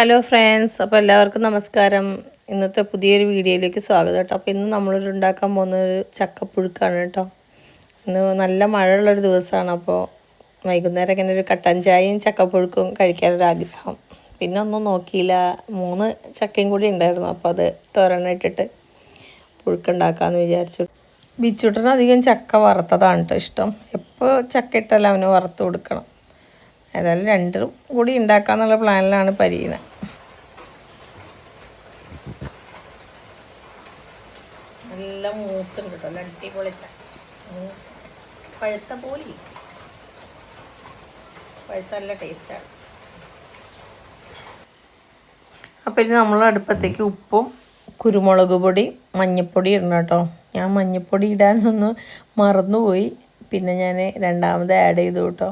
Hello friends, അപ്പോൾ എല്ലാവർക്കും നമസ്കാരം. ഇന്നത്തെ പുതിയൊരു വീഡിയോയിലേക്ക് സ്വാഗതം കേട്ടോ. അപ്പോൾ ഇന്ന് നമ്മളൊരു ഉണ്ടാക്കാൻ പോകുന്നൊരു ചക്കപ്പുഴുക്കാണ് കേട്ടോ. ഇന്ന് നല്ല മഴയുള്ളൊരു ദിവസമാണ്. അപ്പോൾ വൈകുന്നേരം ഇങ്ങനെ ഒരു കട്ടൻ ചായയും ചക്കപ്പുഴുക്കും കഴിക്കാനൊരാഗ്രഹം. പിന്നെ ഒന്നും നോക്കിയില്ല, 3 ചക്കയും കൂടി ഉണ്ടായിരുന്നു. അപ്പോൾ അത് തോരനിട്ടിട്ട് പുഴുക്കുണ്ടാക്കാമെന്ന് വിചാരിച്ചു. ബിച്ചുട്ടന് അധികം ചക്ക വറുത്തതാണ് കേട്ടോ ഇഷ്ടം. എപ്പോൾ ചക്ക ഇട്ടാലും അവന് വറുത്ത് കൊടുക്കണം. ഏതായാലും രണ്ടും കൂടി ഉണ്ടാക്കാന്നുള്ള പ്ലാനിലാണ് പരിഗണന. നല്ല മൂത്തുണ്ട് കേട്ടോ, നല്ല അടിപൊളി പഴുത്ത പോലെ പഴുത്ത നല്ല ടേസ്റ്റാണ്. അപ്പോൾ ഇനി നമ്മൾ അടുപ്പത്തേക്ക് ഉപ്പും കുരുമുളക് പൊടി മഞ്ഞൾപ്പൊടി ഇടണം കേട്ടോ. ഞാൻ മഞ്ഞൾപ്പൊടി ഇടാനൊന്ന് മറന്നുപോയി, പിന്നെ ഞാൻ രണ്ടാമത് ആഡ് ചെയ്തു കേട്ടോ.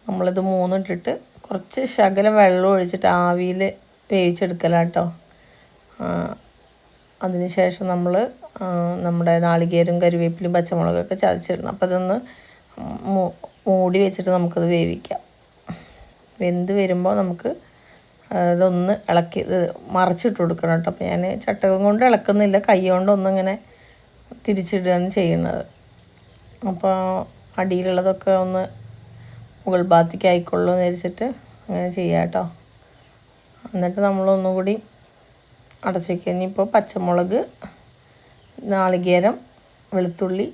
നമ്മളിത് 3 ഇട്ടിട്ട് കുറച്ച് ശകലം വെള്ളം ഒഴിച്ചിട്ട് ആവിയിൽ വേവിച്ചെടുക്കലാണ് കേട്ടോ. അതിന് ശേഷം നമ്മൾ നമ്മുടെ നാളികേരം കറിവേപ്പിലും പച്ചമുളകൊക്കെ ചതച്ചിടണം. അപ്പോൾ അതൊന്ന് മൂടി വെച്ചിട്ട് നമുക്കത് വേവിക്കാം. വെന്ത് വരുമ്പോൾ നമുക്ക് അതൊന്ന് ഇളക്കി മറിച്ചിട്ട് കൊടുക്കണം കേട്ടോ. അപ്പോൾ ഞാൻ ചട്ടകം കൊണ്ട് ഇളക്കുന്നില്ല, കൈ കൊണ്ടൊന്നിങ്ങനെ തിരിച്ചിടുകയാണ് ചെയ്യുന്നത്. അപ്പോൾ അടിയിലുള്ളതൊക്കെ ഒന്ന് മുകൾ ഭാഗത്തേക്ക് ആയിക്കൊള്ളൂ എന്ന് വിചാരിച്ചിട്ട് അങ്ങനെ ചെയ്യാം കേട്ടോ. എന്നിട്ട് നമ്മളൊന്നും കൂടി അടച്ച് വയ്ക്കുക. ഇനിയിപ്പോൾ പച്ചമുളക്, നാളികേരം, വെളുത്തുള്ളി,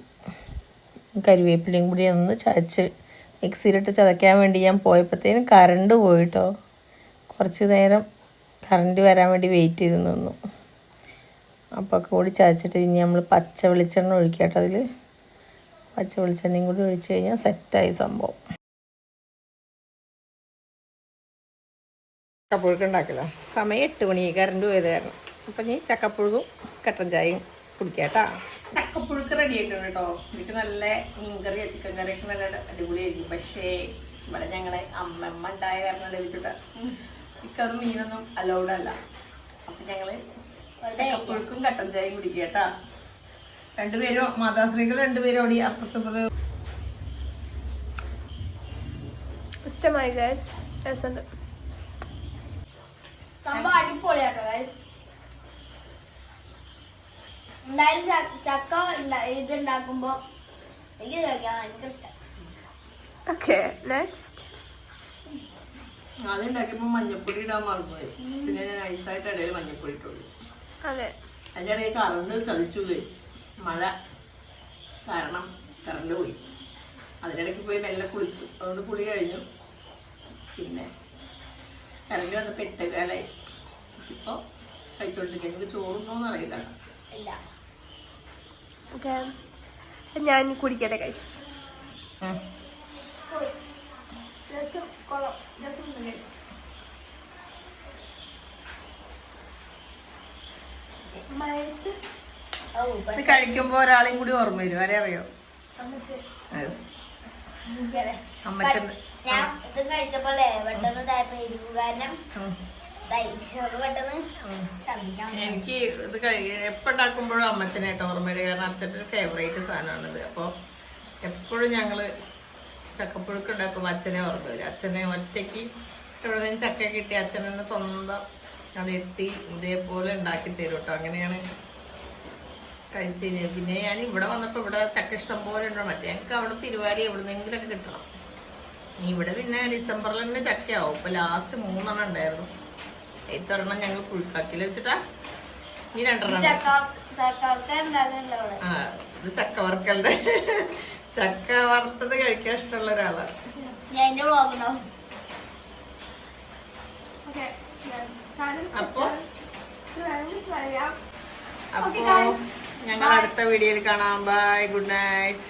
കരിവേപ്പിലയും കൂടി ഒന്ന് ചതച്ച് മിക്സിയിലിട്ട് ചതയ്ക്കാൻ വേണ്ടി ഞാൻ പോയപ്പോഴത്തേനും കറണ്ട് പോയിട്ടോ. കുറച്ച് നേരം കറണ്ട് വരാൻ വേണ്ടി വെയിറ്റ് ചെയ്ത് നിന്നു. അപ്പോൾ ഒക്കെ കൂടി ചതച്ചിട്ട് ഇനി നമ്മൾ പച്ച വെളിച്ചെണ്ണ ഒഴിക്കുക കേട്ടോ. അതിൽ പച്ച വെളിച്ചെണ്ണയും കൂടി ഒഴിച്ച് കഴിഞ്ഞാൽ സെറ്റായി സംഭവം. ചക്കപ്പുഴുക്ക് ഉണ്ടാക്കില്ല. സമയം 8 മണി, കറണ്ട് പോയത് കാരണം. അപ്പം ഇനി ചക്കപ്പുഴുക്കും കട്ടൻ ചായയും കുടിക്കാം കേട്ടോ. ചക്കപ്പുഴുക്ക് റെഡി ആയിട്ടുണ്ട് കേട്ടോ. വീട്ടിൽ നല്ല മീൻകറിയോ ചിക്കൻ കറിയൊക്കെ നല്ല അടിപൊളിയായിരിക്കും. പക്ഷേ ഇവിടെ ഞങ്ങളെ അമ്മമ്മ ഉണ്ടായ കാരണം ലഭിച്ചിട്ട് ചിക്കനും മീനൊന്നും അലൗഡ് അല്ല. അപ്പം ഞങ്ങൾ ചക്കപ്പുഴുക്കും കട്ടൻ ചായയും കുടിക്കുക കേട്ടോ. രണ്ടുപേരും മാതാശ്രീകൾ രണ്ടുപേരും ഓടി അപ്പുറത്ത് ഇഷ്ടമായി ഗൈസ്. രസമുണ്ട്, സംഭവം അടിപൊളിയാട്ടോ ഗൈസ്. എന്തായാലും ചക്ക ഇത് ഉണ്ടാക്കുമ്പോ എനിക്ക് കഴിക്കാൻ ഭയങ്കര ഇഷ്ടം. Okay, next. ആദ്യം ഉണ്ടാക്കിയപ്പോൾ മഞ്ഞപ്പൊടി ഇടാൻ മറന്നുപോയി. പിന്നെ ഞാൻ ഐസായിട്ട് ഇടയിൽ മഞ്ഞപ്പൊടി ഇട്ടുള്ളൂ. അതെ, അതിൻ്റെ ഇടയിൽ കറണ്ട് ചതിച്ചു പോയി. മഴ കാരണം കറണ്ട് പോയി. അതിനിടയ്ക്ക് പോയി മെല്ലെ കുളിച്ചു. അതുകൊണ്ട് കുളി കഴിഞ്ഞു. പിന്നെ കറണ്ട് വന്നപ്പോൾ 8 കാലായി. ഇപ്പോൾ കഴിച്ചോണ്ടിരിക്കുക. എനിക്ക് ചോറുണ്ടോന്ന് അറിയില്ല. ഓക്കെ, ഞാൻ കുടിക്കട്ടെ ഗൈസ്. ഇത് കഴിക്കുമ്പോ ഒരാളെയും കൂടി ഓർമ്മ വരും. ആരെ അറിയോ? അമ്മച്ചൻ. എനിക്ക് ഇത് എപ്പോൾ ഉണ്ടാക്കുമ്പോഴും അമ്മച്ചനായിട്ട് ഓർമ്മ വരും. കാരണം അച്ഛൻ്റെ ഒരു ഫേവറേറ്റ് സാധനമാണിത്. അപ്പോൾ എപ്പോഴും ഞങ്ങൾ ചക്കപ്പുഴുക്ക് ഉണ്ടാക്കുമ്പോൾ അച്ഛനെ ഓർമ്മ വരും. അച്ഛനെ ഒറ്റയ്ക്ക് ഇവിടെ നിന്ന് ചക്ക കിട്ടി അച്ഛനെ സ്വന്തം അതെത്തി ഇതേപോലെ ഉണ്ടാക്കി തരും കേട്ടോ. അങ്ങനെയാണ് കഴിച്ചു കഴിഞ്ഞാൽ. പിന്നെ ഞാൻ ഇവിടെ വന്നപ്പോൾ ഇവിടെ ചക്ക ഇഷ്ടം പോലെ ഉണ്ടോ. മറ്റേ ഞങ്ങൾക്ക് അവിടെ തിരുവാരി എവിടുന്നെങ്കിലൊക്കെ കിട്ടണം. ഇവിടെ പിന്നെ ഡിസംബറിൽ തന്നെ ചക്കയാവും. ഇപ്പൊ ലാസ്റ്റ് 3 എണ്ണം ഉണ്ടായിരുന്നു. 8 എണ്ണം ഞങ്ങൾ പുഴുക്കാക്കിൽ വെച്ചിട്ടാ. ഇനി 2 എണ്ണം. ഇത് ചക്ക വറുക്കലുടെ. ചക്ക വറുത്തത് കഴിക്കാൻ ഇഷ്ടമുള്ള ഒരാളാണ്. അപ്പൊ ഞങ്ങൾ അടുത്ത വീഡിയോയിൽ കാണാം. Bye, good night.